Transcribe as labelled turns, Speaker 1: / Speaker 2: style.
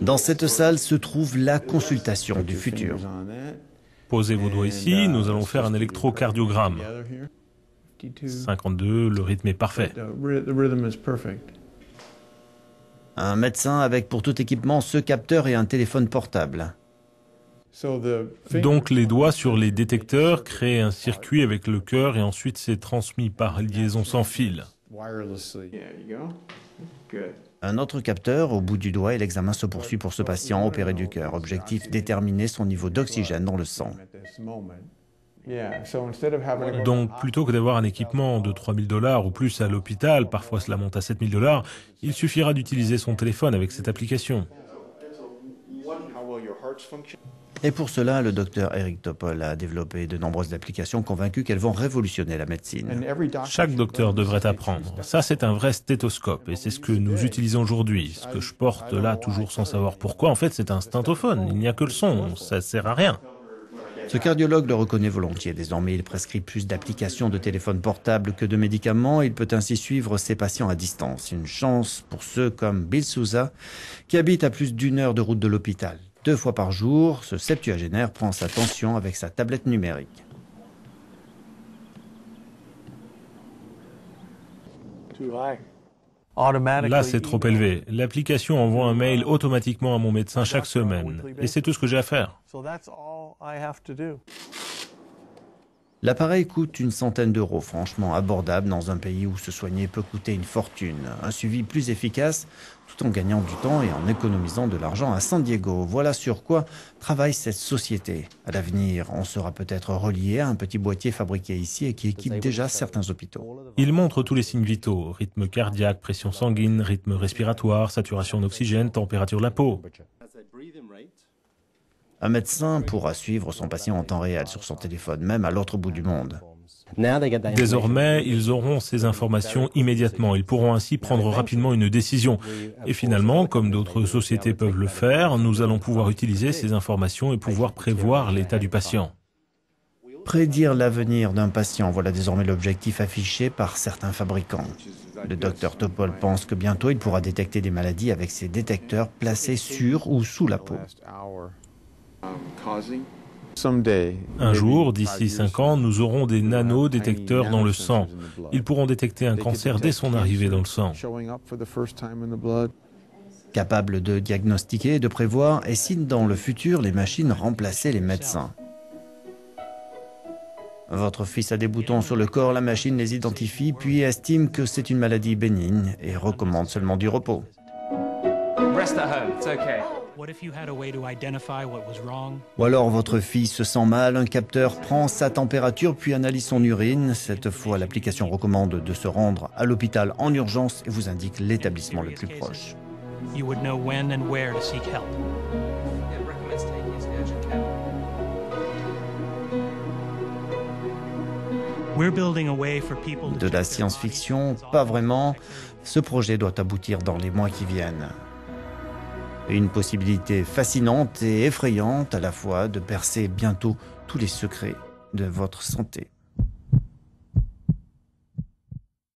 Speaker 1: Dans cette salle se trouve la consultation du futur.
Speaker 2: Posez vos doigts ici, nous allons faire un électrocardiogramme. 52, le rythme est parfait.
Speaker 1: Un médecin avec pour tout équipement ce capteur et un téléphone portable.
Speaker 2: Donc les doigts sur les détecteurs créent un circuit avec le cœur et ensuite c'est transmis par liaison sans fil.
Speaker 1: Un autre capteur au bout du doigt et l'examen se poursuit pour ce patient opéré du cœur. Objectif, déterminer son niveau d'oxygène dans le sang.
Speaker 2: Donc plutôt que d'avoir un équipement de 3 000 $ ou plus à l'hôpital, parfois cela monte à 7 000 $, il suffira d'utiliser son téléphone avec cette application.
Speaker 1: Et pour cela, le docteur Eric Topol a développé de nombreuses applications convaincu qu'elles vont révolutionner la médecine.
Speaker 2: Chaque docteur devrait apprendre. Ça, c'est un vrai stéthoscope et c'est ce que nous utilisons aujourd'hui. Ce que je porte là, toujours sans savoir pourquoi, en fait, c'est un stintophone. Il n'y a que le son, ça sert à rien.
Speaker 1: Ce cardiologue le reconnaît volontiers. Désormais, il prescrit plus d'applications de téléphone portable que de médicaments. Il peut ainsi suivre ses patients à distance. Une chance pour ceux comme Bill Souza, qui habite à plus d'1 heure de route de l'hôpital. 2 fois par jour, ce septuagénaire prend sa tension avec sa tablette numérique.
Speaker 2: Là, c'est trop élevé. L'application envoie un mail automatiquement à mon médecin chaque semaine. Et c'est tout ce que j'ai à faire.
Speaker 1: L'appareil coûte une centaine d'euros, franchement abordable dans un pays où se soigner peut coûter une fortune. Un suivi plus efficace, tout en gagnant du temps et en économisant de l'argent à San Diego. Voilà sur quoi travaille cette société. À l'avenir, on sera peut-être relié à un petit boîtier fabriqué ici et qui équipe déjà certains hôpitaux.
Speaker 2: Il montre tous les signes vitaux, rythme cardiaque, pression sanguine, rythme respiratoire, saturation d'oxygène, température de la peau.
Speaker 1: Un médecin pourra suivre son patient en temps réel sur son téléphone, même à l'autre bout du monde.
Speaker 2: Désormais, ils auront ces informations immédiatement. Ils pourront ainsi prendre rapidement une décision. Et finalement, comme d'autres sociétés peuvent le faire, nous allons pouvoir utiliser ces informations et pouvoir prévoir l'état du patient.
Speaker 1: Prédire l'avenir d'un patient, voilà désormais l'objectif affiché par certains fabricants. Le docteur Topol pense que bientôt il pourra détecter des maladies avec ses détecteurs placés sur ou sous la peau.
Speaker 2: Un jour, d'ici 5 ans, nous aurons des nanodétecteurs dans le sang. Ils pourront détecter un cancer dès son arrivée dans le sang.
Speaker 1: Capables de diagnostiquer et de prévoir, et si dans le futur les machines remplaçaient les médecins. Votre fils a des boutons sur le corps, la machine les identifie, puis estime que c'est une maladie bénigne et recommande seulement du repos. Ou alors votre fille se sent mal, un capteur prend sa température puis analyse son urine. Cette fois, l'application recommande de se rendre à l'hôpital en urgence et vous indique l'établissement le plus proche. De la science-fiction, pas vraiment. Ce projet doit aboutir dans les mois qui viennent. Une possibilité fascinante et effrayante à la fois de percer bientôt tous les secrets de votre santé.